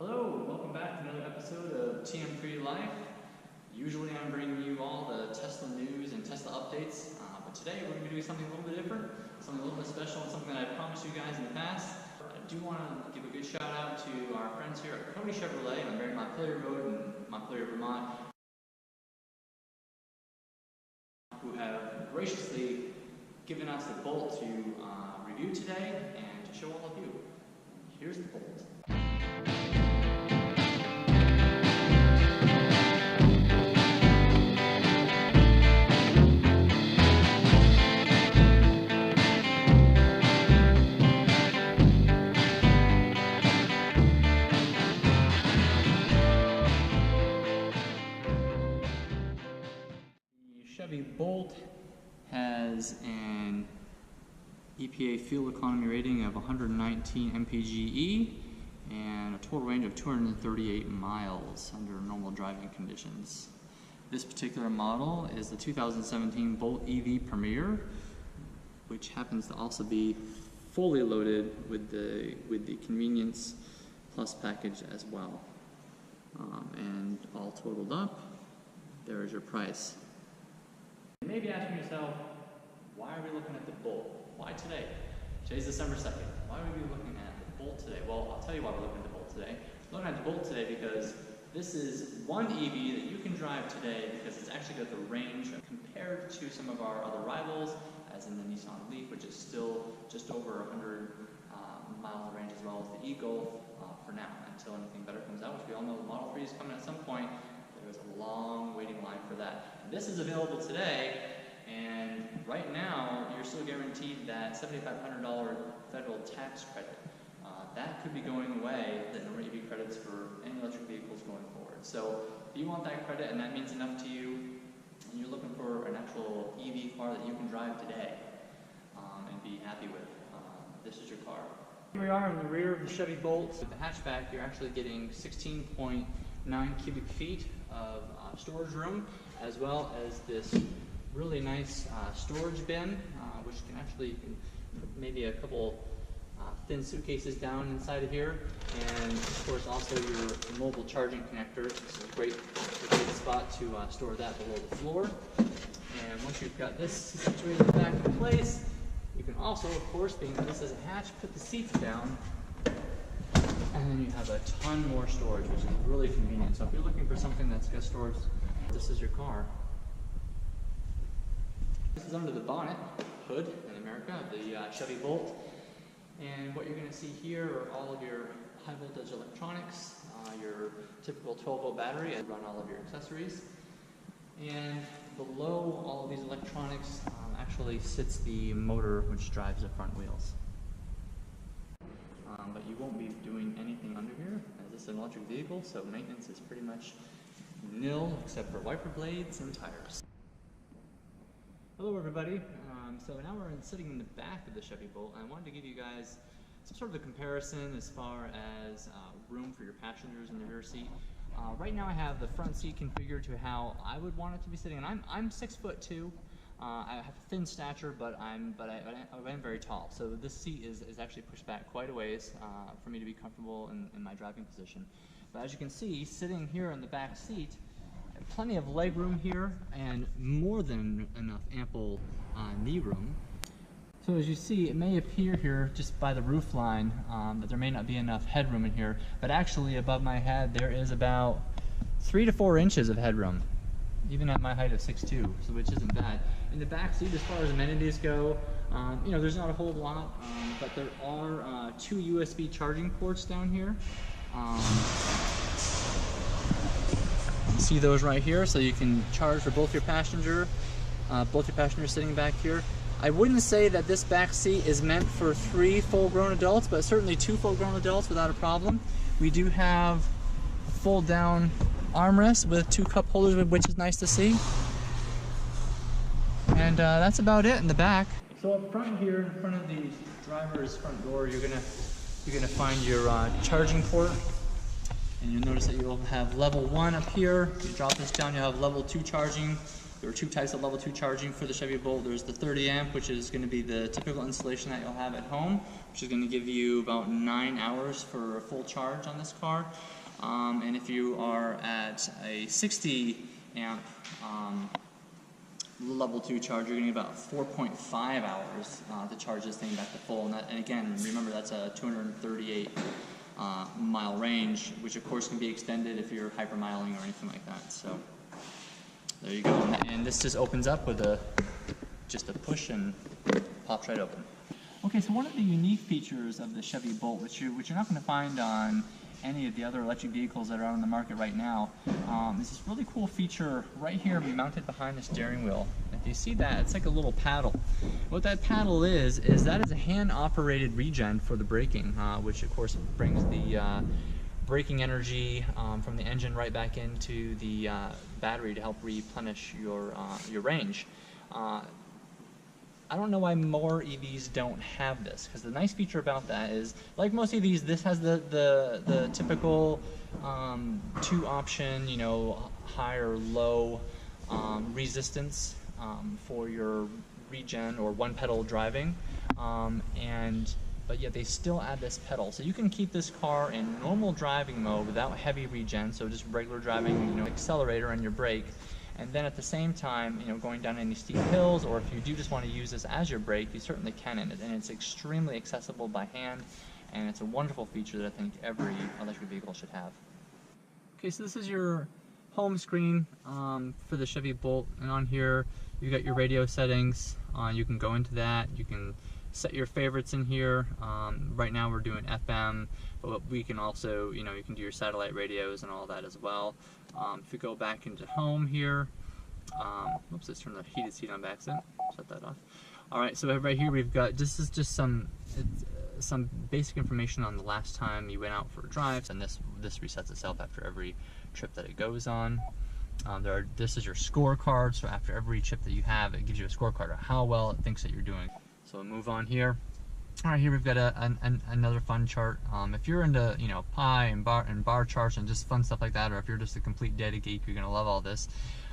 Hello, and welcome back to another episode of TM3 Life. Usually I'm bringing you all the Tesla news and Tesla updates, but today we're going to be doing something a little bit different, something a little bit special, and something that I promised you guys in the past. I do want to give a good shout out to our friends here at Cody Chevrolet on Barre Montpelier Road in Montpelier, Vermont, who have graciously given us the Bolt to review today and to show all of you. Here's the Bolt. Chevy Bolt has an EPA fuel economy rating of 119 mpge and a total range of 238 miles under normal driving conditions. This particular model is the 2017 Bolt EV Premier, which happens to also be fully loaded with the Convenience Plus package as well. And all totaled up, there is your price. You may be asking yourself, why are we looking at the Bolt? Why today? Today's December 2nd. Why would we be looking at the Bolt today? Well, I'll tell you why we're looking at the Bolt today. We're looking at the Bolt today because this is one EV that you can drive today because it's actually got the range compared to some of our other rivals, as in the Nissan Leaf, which is still just over 100 miles of range, as well as the e-Golf for now, until anything better comes out, which we all know the Model 3 is coming at some point. There's a long waiting line for that. And this is available today, and right now you're still guaranteed that $7,500 federal tax credit. That could be going away, the number of EV credits for any electric vehicles going forward. So if you want that credit and that means enough to you, and you're looking for an actual EV car that you can drive today and be happy with, this is your car. Here we are in the rear of the Chevy Bolt. With the hatchback, you're actually getting 16.9 cubic feet of storage room, as well as this really nice storage bin, which can actually put maybe a couple thin suitcases down inside of here, and of course also your mobile charging connector. This is a great spot to store that below the floor. And once you've got this situated back in place, you can also, of course, being that this is a hatch, put the seats down, and then you have a ton more storage, which is really convenient. So if you're looking for something that's got storage, this is your car. This is under the bonnet, hood in America, of the Chevy Bolt. And what you're going to see here are all of your high voltage electronics, your typical 12-volt battery, and run all of your accessories. And below all of these electronics actually sits the motor which drives the front wheels. But you won't be doing anything under here, as this is an electric vehicle, so maintenance is pretty much nil except for wiper blades and tires. Hello everybody. So now we're sitting in the back of the Chevy Bolt, and I wanted to give you guys some sort of a comparison as far as room for your passengers in the rear seat. Right now I have the front seat configured to how I would want it to be sitting, and I'm 6'2". I have a thin stature, but I am very tall. So this seat is actually pushed back quite a ways for me to be comfortable in my driving position. But as you can see, sitting here in the back seat, plenty of leg room here and more than enough ample knee room. So as you see, it may appear here just by the roof line that there may not be enough headroom in here, but actually above my head there is about 3 to 4 inches of headroom, even at my height of 6'2", so which isn't bad. In the back seat, as far as amenities go, you know, there's not a whole lot, but there are 2 USB charging ports down here. You see those right here, so you can charge for both your passengers sitting back here. I wouldn't say that this back seat is meant for 3 full-grown adults, but certainly 2 full-grown adults without a problem. We do have a fold-down armrest with 2 cup holders, which is nice to see. And that's about it in the back. So up front here, in front of the driver's front door, you're gonna find your charging port. And you'll notice that you'll have level 1 up here. You drop this down, you'll have level 2 charging. There are 2 types of level 2 charging for the Chevy Bolt. There's the 30 amp, which is going to be the typical installation that you'll have at home, which is going to give you about 9 hours for a full charge on this car. And if you are at a 60 amp level 2 charge, you're going to get about 4.5 hours to charge this thing back to full. And again, remember that's a 238 mile range, which of course can be extended if you're hypermiling or anything like that. So there you go. And this just opens up with just a push and pops right open. Okay, so one of the unique features of the Chevy Bolt, which you're not going to find on any of the other electric vehicles that are on the market right now, is this really cool feature right here mounted behind the steering wheel. If you see that, it's like a little paddle. What that paddle is that is a hand-operated regen for the braking, which of course brings the braking energy from the engine right back into the battery to help replenish your range. I don't know why more EVs don't have this, because the nice feature about that is, like most EVs, this has the typical 2-option, high or low resistance for your regen or one-pedal driving, but yet they still add this pedal. So you can keep this car in normal driving mode without heavy regen, so just regular driving, accelerator and your brake. And then at the same time, going down any steep hills, or if you do just want to use this as your brake, you certainly can. And it's extremely accessible by hand, and it's a wonderful feature that I think every electric vehicle should have. Okay, so this is your home screen for the Chevy Bolt, and on here you got your radio settings. You can go into that. You can set your favorites in here. Right now we're doing FM, but we can also, you can do your satellite radios and all that as well. If you go back into home here, oops, let's turn the heated seat on by accident. Shut that off. All right, so right here we've got, this is just some basic information on the last time you went out for a drive, and this resets itself after every trip that it goes on. This is your scorecard, so after every trip that you have, it gives you a scorecard of how well it thinks that you're doing. So we'll move on here. All right, here we've got another fun chart. If you're into pie and bar charts and just fun stuff like that, or if you're just a complete data geek, you're gonna love all this.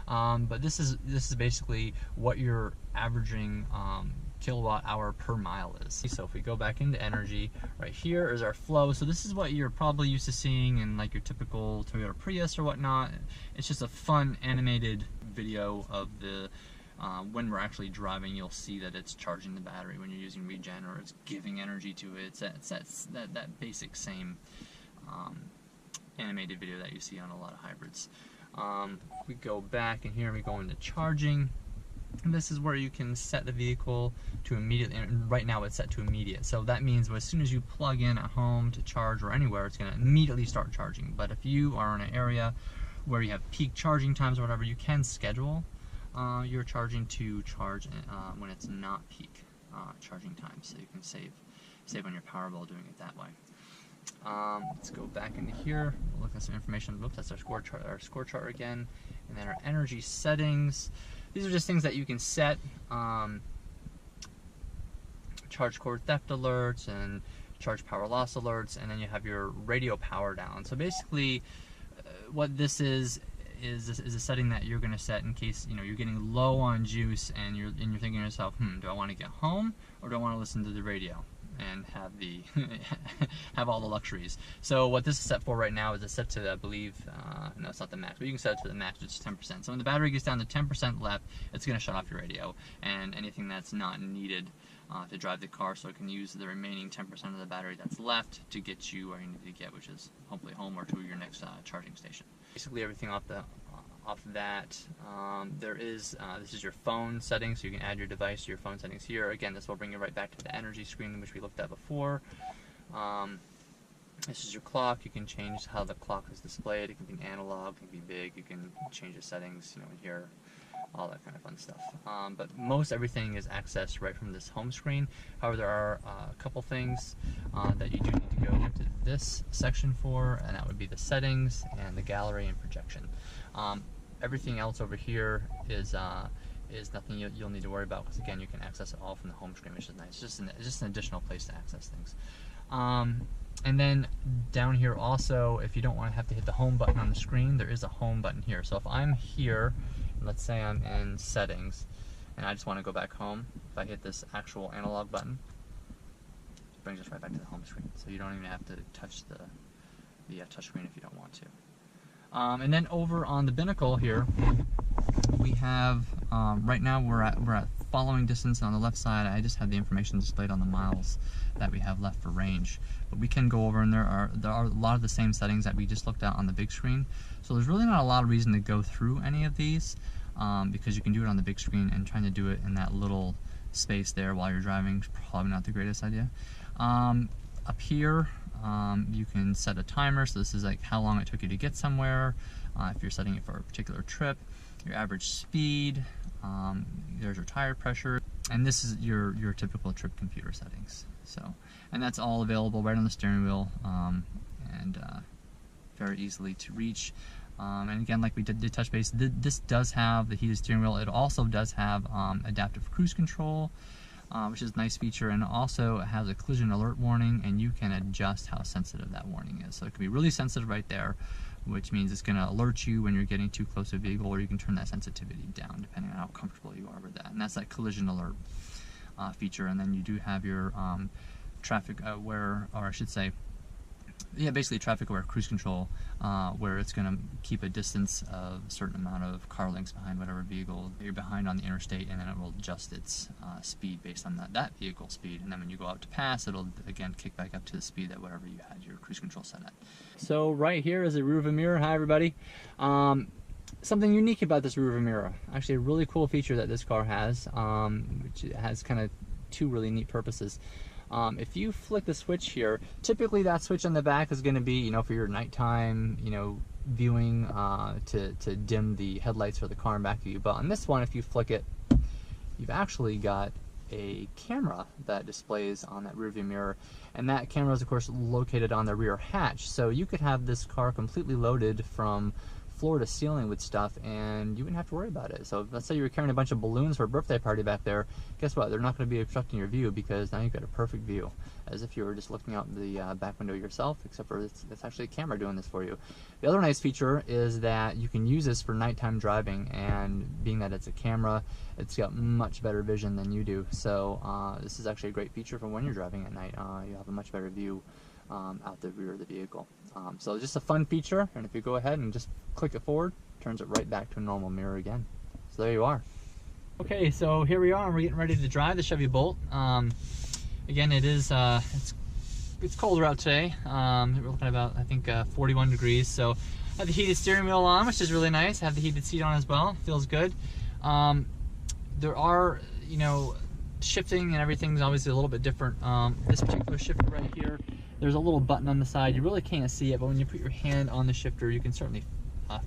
But this is basically what your averaging kilowatt hour per mile is. So if we go back into energy, right here is our flow. So this is what you're probably used to seeing in like your typical Toyota Prius or whatnot. It's just a fun animated video of the when we're actually driving. You'll see that it's charging the battery when you're using Regen, or it's giving energy to it. It's that basic same animated video that you see on a lot of hybrids. We go back in here and we go into charging. And this is where you can set the vehicle to immediate, and right now it's set to immediate. So that means as soon as you plug in at home to charge or anywhere, it's going to immediately start charging. But if you are in an area where you have peak charging times or whatever, you can schedule your charging to charge when it's not peak charging time, so you can save on your power bill doing it that way. Let's go back into here, look at some information. Oops, that's our score chart again, and then our energy settings. These are just things that you can set. Charge cord theft alerts and charge power loss alerts, and then you have your radio power down. So basically, what this is a setting that you're going to set in case you're getting low on juice and you're thinking to yourself, do I want to get home or do I want to listen to the radio and have have all the luxuries? So what this is set for right now is it's set to, I believe, no, it's not the max, but you can set it to the max, which is 10%. So when the battery gets down to 10% left, it's going to shut off your radio and anything that's not needed to drive the car, so it can use the remaining 10% of the battery that's left to get you where you need to get, which is hopefully home or to your next charging station. Basically everything off that. This is your phone settings, so you can add your device to your phone settings here. Again, this will bring you right back to the energy screen, which we looked at before. This is your clock. You can change how the clock is displayed. It can be analog, it can be big. You can change the settings, in here, all that kind of fun stuff. But most everything is accessed right from this home screen. However, there are a couple things that you do need to go into this section for, and that would be the settings and the gallery and projection. Everything else over here is nothing you'll need to worry about, because again, you can access it all from the home screen, which is nice. It's just an additional place to access things. And then down here also, if you don't want to have to hit the home button on the screen, there is a home button here. So if I'm here, let's say I'm in settings, and I just want to go back home, if I hit this actual analog button, brings us right back to the home screen. So you don't even have to touch the touch screen if you don't want to. And then over on the binnacle here, we have, right now we're at following distance, and on the left side I just have the information displayed on the miles that we have left for range. But we can go over, and there are a lot of the same settings that we just looked at on the big screen. So there's really not a lot of reason to go through any of these, because you can do it on the big screen, and trying to do it in that little space there while you're driving is probably not the greatest idea. Up here, you can set a timer, so this is like how long it took you to get somewhere, if you're setting it for a particular trip, your average speed, there's your tire pressure, and this is your typical trip computer settings. So, and that's all available right on the steering wheel, and very easily to reach. And again, like we did touch base, this does have the heated steering wheel. It also does have adaptive cruise control, which is a nice feature, and also it has a collision alert warning, and you can adjust how sensitive that warning is. So it can be really sensitive right there, which means it's going to alert you when you're getting too close to a vehicle, or you can turn that sensitivity down depending on how comfortable you are with that. And that's that collision alert feature. And then you do have your traffic aware, or I should say, yeah, basically traffic aware cruise control, where it's going to keep a distance of a certain amount of car lengths behind whatever vehicle you're behind on the interstate, and then it will adjust its speed based on that vehicle speed. And then when you go out to pass, it'll again kick back up to the speed that whatever you had your cruise control set at. So right here is a rearview mirror. Hi everybody. Something unique about this rearview mirror, actually a really cool feature that this car has, which has kind of two really neat purposes. If you flick the switch here, typically that switch on the back is going to be, for your nighttime, viewing, to dim the headlights for the car in back of you. But on this one, if you flick it, you've actually got a camera that displays on that rearview mirror, and that camera is of course located on the rear hatch. So you could have this car completely loaded from floor to ceiling with stuff, and you wouldn't have to worry about it. So let's say you were carrying a bunch of balloons for a birthday party back there. Guess what? They're not going to be obstructing your view, because now you've got a perfect view, as if you were just looking out the back window yourself, except for it's actually a camera doing this for you. The other nice feature is that you can use this for nighttime driving, and being that it's a camera, it's got much better vision than you do. So this is actually a great feature for when you're driving at night. You have a much better view out the rear of the vehicle. So just a fun feature, and if you go ahead and just click it forward, turns it right back to a normal mirror again. So there you are. Okay, so here we are, and we're getting ready to drive the Chevy Bolt. Again, it is it's colder out today. We're looking at about, I think, 41 degrees. So I have the heated steering wheel on, which is really nice. I have the heated seat on as well. Feels good. There are, shifting and everything's obviously a little bit different. This particular shifter right here, there's a little button on the side. You really can't see it, but when you put your hand on the shifter, you can certainly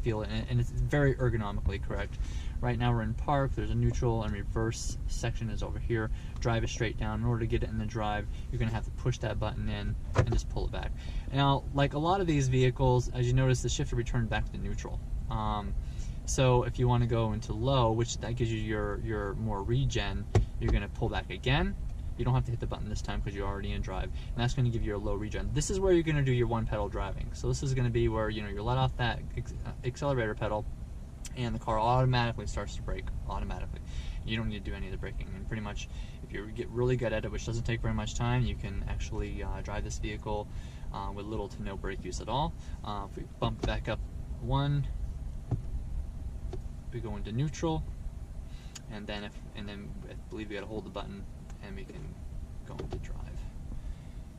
feel it, and it's very ergonomically correct. Right now we're in park. There's a neutral and reverse section is over here. Drive is straight down. In order to get it in the drive, you're going to have to push that button in and just pull it back. Now, like a lot of these vehicles, as you notice, the shifter returned back to neutral. So if you want to go into low, which that gives you your more regen, you're going to pull back again. You don't have to hit the button this time because you're already in drive, and that's going to give you a low regen. This is where you're going to do your one pedal driving. So this is going to be where you let off that accelerator pedal, and the car automatically starts to brake automatically. You don't need to do any of the braking, and pretty much if you get really good at it, which doesn't take very much time, you can actually drive this vehicle with little to no brake use at all. If we bump back up one, we go into neutral, and then I believe we got to hold the button, and we can go into drive.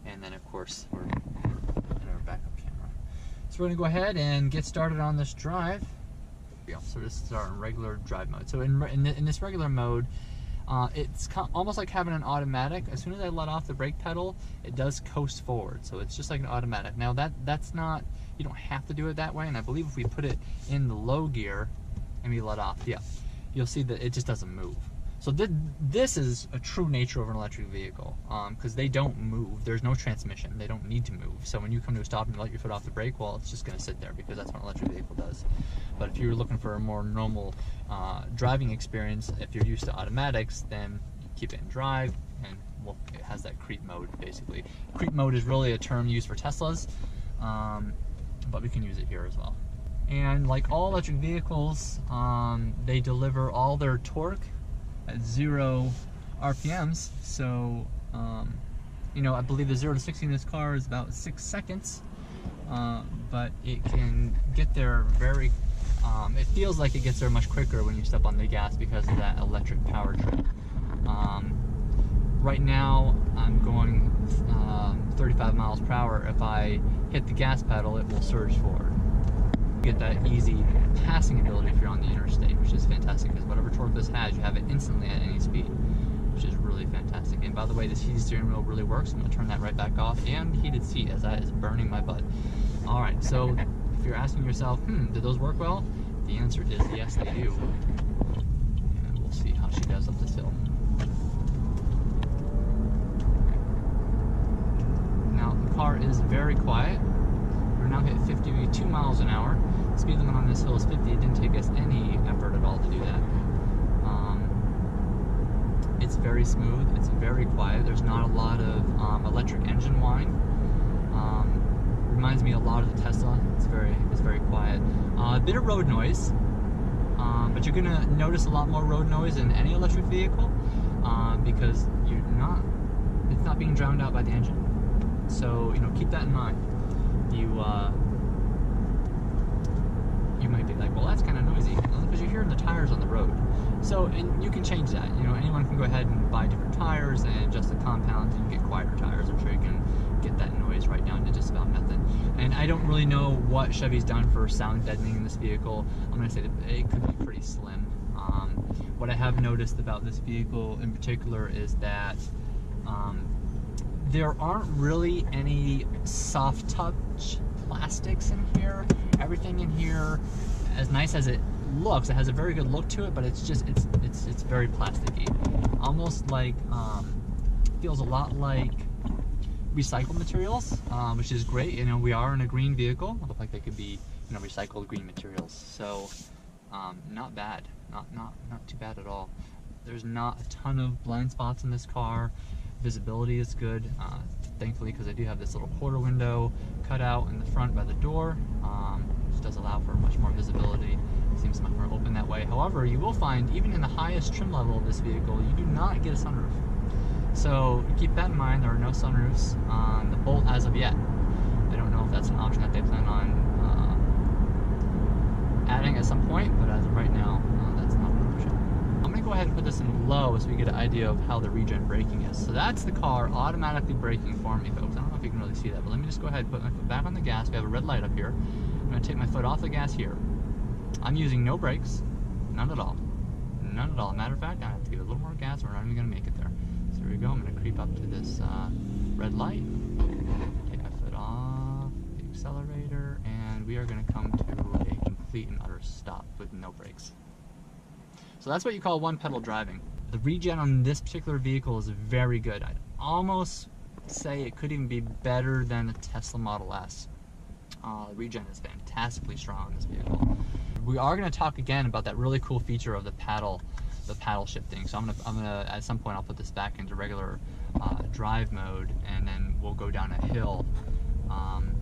And then of course we're in our backup camera. So we're going to go ahead and get started on this drive. So this is our regular drive mode. So in this regular mode, it's almost like having an automatic. As soon as I let off the brake pedal, it does coast forward. So it's just like an automatic. Now that's not, you don't have to do it that way. And I believe if we put it in the low gear and we let off, yeah, you'll see that it just doesn't move. So this is a true nature of an electric vehicle, because they don't move. There's no transmission. They don't need to move. So when you come to a stop and you let your foot off the brake, well, it's just going to sit there, because that's what an electric vehicle does. But if you're looking for a more normal driving experience, if you're used to automatics, then you keep it in drive, and well, it has that creep mode, basically. Creep mode is really a term used for Teslas, but we can use it here as well. And like all electric vehicles, they deliver all their torque at 0 RPMs, so You know, I believe the 0 to 60 in this car is about 6 seconds, but it can get there very, it feels like it gets there much quicker when you step on the gas because of that electric powertrain. Right now, I'm going 35 miles per hour. If I hit the gas pedal, it will surge forward. You get that easy passing ability if you're on the interstate, which is fantastic because whatever torque this has, you have it instantly at any speed, which is really fantastic. And by the way, this heated steering wheel really works. I'm going to turn that right back off, and heated seat, as that is burning my butt. All right, so if you're asking yourself, did those work well? The answer is yes, they do. And we'll see how she does up this hill. Now, the car is very quiet. We're now hit 52 miles an hour. The speed limit on this hill is 50. It didn't take us any effort at all to do that. It's very smooth. It's very quiet. There's not a lot of electric engine whine. Reminds me a lot of the Tesla. It's very quiet. A bit of road noise, but you're gonna notice a lot more road noise in any electric vehicle because it's not being drowned out by the engine. So keep that in mind. You might be like, well, that's kind of noisy, because you're hearing the tires on the road. So, and you can change that. Anyone can go ahead and buy different tires and adjust the compound, and you get quieter tires. I'm sure you can get that noise right down to just about nothing. And I don't really know what Chevy's done for sound deadening in this vehicle. I'm going to say that it could be pretty slim. What I have noticed about this vehicle in particular is that there aren't really any soft touch plastics in here. Everything in here, as nice as it looks, it has a very good look to it, but it's very plasticky. Almost like, feels a lot like recycled materials, which is great. We are in a green vehicle. It looks like they could be, recycled green materials. So, not bad. Not too bad at all. There's not a ton of blind spots in this car. Visibility is good, thankfully, because I do have this little quarter window cut out in the front by the door, which does allow for much more visibility. It seems much more open that way. However, you will find, even in the highest trim level of this vehicle, you do not get a sunroof. So keep that in mind. There are no sunroofs on the Bolt as of yet. I don't know if that's an option that they plan on adding at some point, but as of right now, that's not an option. I'm going to go ahead and put this in low so we get an idea of how the Regen braking is. So that's the car automatically braking for me, folks. I don't know if you can really see that, but let me just go ahead and put my foot back on the gas. We have a red light up here. I'm going to take my foot off the gas here. I'm using no brakes, none at all. None at all. Matter of fact, I have to give it a little more gas or we're not even going to make it there. So here we go. I'm going to creep up to this red light, take my foot off the accelerator, and we are going to come to a complete and utter stop with no brakes. So that's what you call one pedal driving. The Regen on this particular vehicle is very good. I'd almost say it could even be better than the Tesla Model S. The Regen is fantastically strong on this vehicle. We are going to talk again about that really cool feature of the paddle shifting. So I'm gonna at some point I'll put this back into regular drive mode, and then we'll go down a hill, and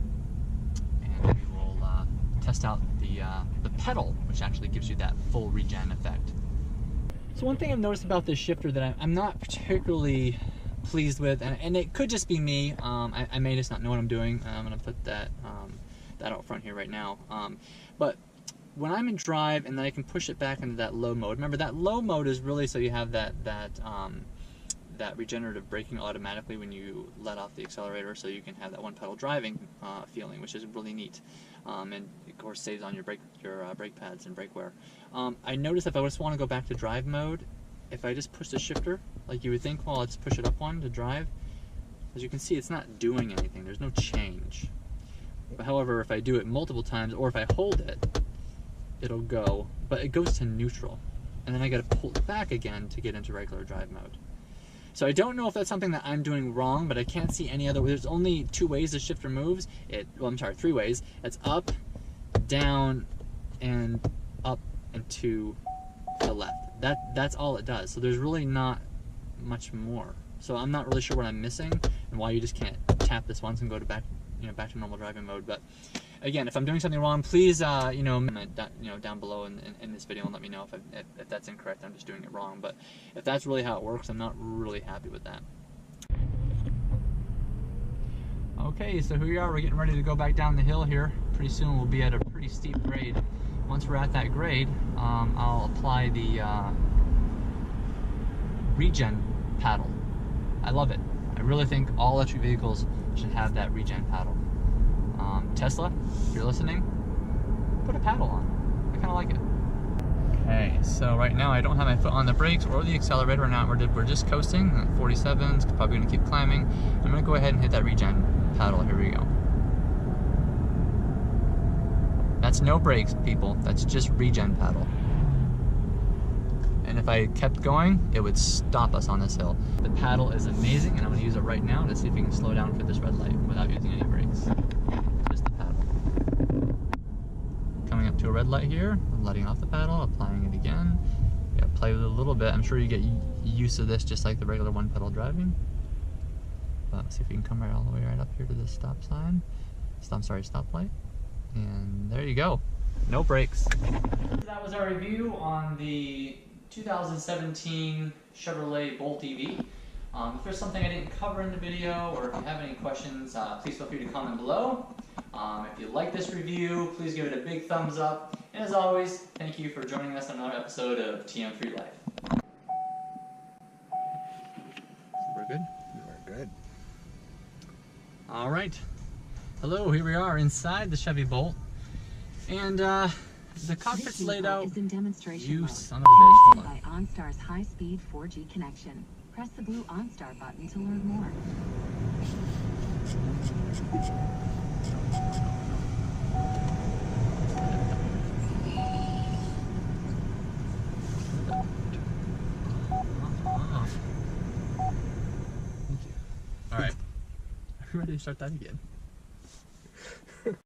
we will test out the pedal, which actually gives you that full Regen effect. So one thing I've noticed about this shifter that I'm not particularly pleased with, and it could just be me, I may just not know what I'm doing. I'm going to put that out front here right now. But when I'm in drive and then I can push it back into that low mode, remember that low mode is really so you have that regenerative braking automatically when you let off the accelerator, so you can have that one pedal driving feeling, which is really neat. And of course saves on your brake pads and brake wear. I noticed if I just want to go back to drive mode, if I just push the shifter, like you would think, well, let's push it up one to drive. As you can see, it's not doing anything. There's no change. But however, if I do it multiple times, or if I hold it, it'll go, but it goes to neutral. And then I got to pull it back again to get into regular drive mode. So I don't know if that's something that I'm doing wrong, but I can't see any other way. There's only two ways the shifter moves. Three ways. It's up, down, and up and to the left. That's all it does. So there's really not much more. So I'm not really sure what I'm missing and why you just can't tap this once and go to back to normal driving mode. But again, if I'm doing something wrong, please comment down below in this video and let me know if that's incorrect. I'm just doing it wrong. But if that's really how it works, I'm not really happy with that. Okay, so here we are. We're getting ready to go back down the hill here. Pretty soon we'll be at a pretty steep grade. Once we're at that grade, I'll apply the Regen paddle. I love it. I really think all electric vehicles should have that Regen paddle. Tesla, if you're listening, put a paddle on. I kind of like it. Okay, so right now I don't have my foot on the brakes or the accelerator. We're just coasting at 47s, probably gonna keep climbing. I'm gonna go ahead and hit that Regen paddle. Here we go. That's no brakes, people. That's just Regen paddle. And if I kept going, it would stop us on this hill. The paddle is amazing, and I'm gonna use it right now to see if we can slow down for this red light without using any brakes. Just the paddle. Coming up to a red light here, I'm letting off the paddle, applying it again. Yeah, play with it a little bit. I'm sure you get used to this just like the regular one pedal driving. But let's see if we can come right all the way right up here to this stop sign. Stop light. And there you go. No brakes. That was our review on the 2017 Chevrolet Bolt EV. If there's something I didn't cover in the video, or if you have any questions, please feel free to comment below. If you like this review, please give it a big thumbs up. And as always, thank you for joining us on another episode of TM3 Life. We're good? We're good. All right. Hello, here we are inside the Chevy Bolt. And the cockpit's laid out. Is in demonstration You mode. son of a bitch. Hold on. By OnStar's high-speed 4G connection. Press the blue OnStar button to learn more. All right. Are we ready to start that again?